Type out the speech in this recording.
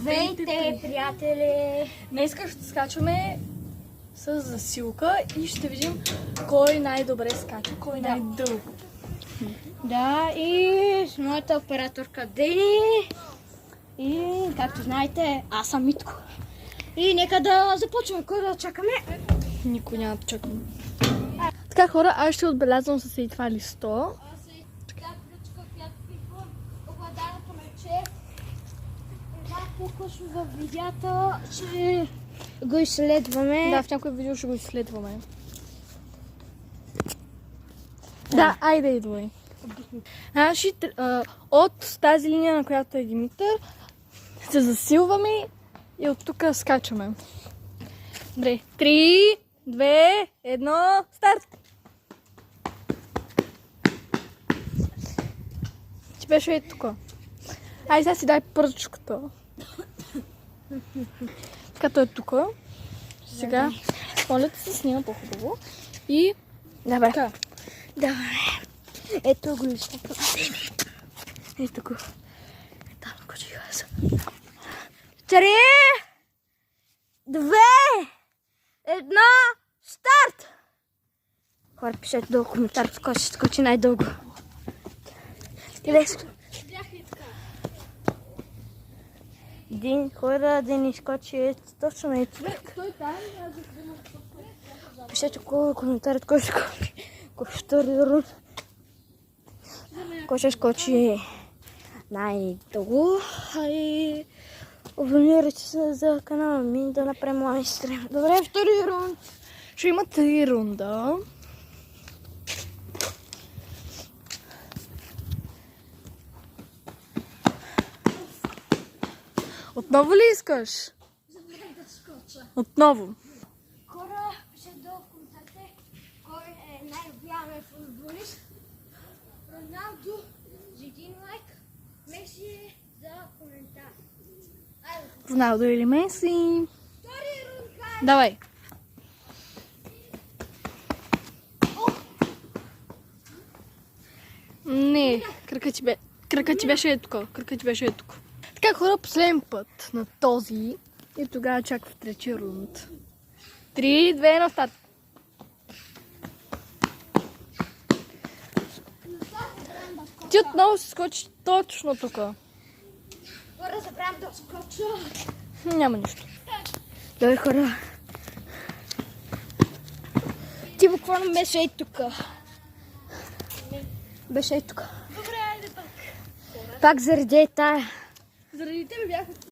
Здравейте, приятели! Днес ще скачваме с засилка и ще видим кой най-добре скача, кой най-дълго. Да, и с моята операторка Дени. И, както знаете, аз съм Митко. И нека да започваме. Кой да чакаме? Никой няма да чакаме. Така, хора, аз ще отбелязвам с това листо. В видеята ще го изследваме. Да, в някой видео ще го изследваме. Да, айде идвай. От тази линия, на която е Димитър, се засилваме и от тук скачаме. Добре, 3, 2, 1, старт! Ти беше и тук. Ай, сега си дай пръчката. Като е тук. Сега, моля да се снима по-хубаво. И... Добре. Давай. Ето го листото. Ето го. Там го чиха. 3, 2, 1, старт! Хора, пишете долу коментар, кой ще скочи най-дълго. Хора, да ни скочи точно на това. Пишете коментарът, кой ще скочи. Кой ще втори рунд. Кой ще скочи най-дълго. И абонирайте се за канала ми да направим лайв стрим. Добре, втори рунд. Ще има 3 рунда. Отново ли искаш? Отново. Хора, пишете долу в коментарите кой е най-любимият футболист. Роналдо за 1 лайк, Меси за коментар. Роналдо или Меси? Втори рунд, гайс! Давай. Не, кръка ти беше тук. Кръка ти беше тук. Така, хора, последен път на този и тогава чакам в третия рунд. 3, 2, на старт. Ти отново си скочиш точно тук. Хора, забравям да скоча. Няма нищо. Добре, хора. Ти буквално беше и тук. Беше и тук. Добре, айде пак. Пак заради тая. Заради тебе бях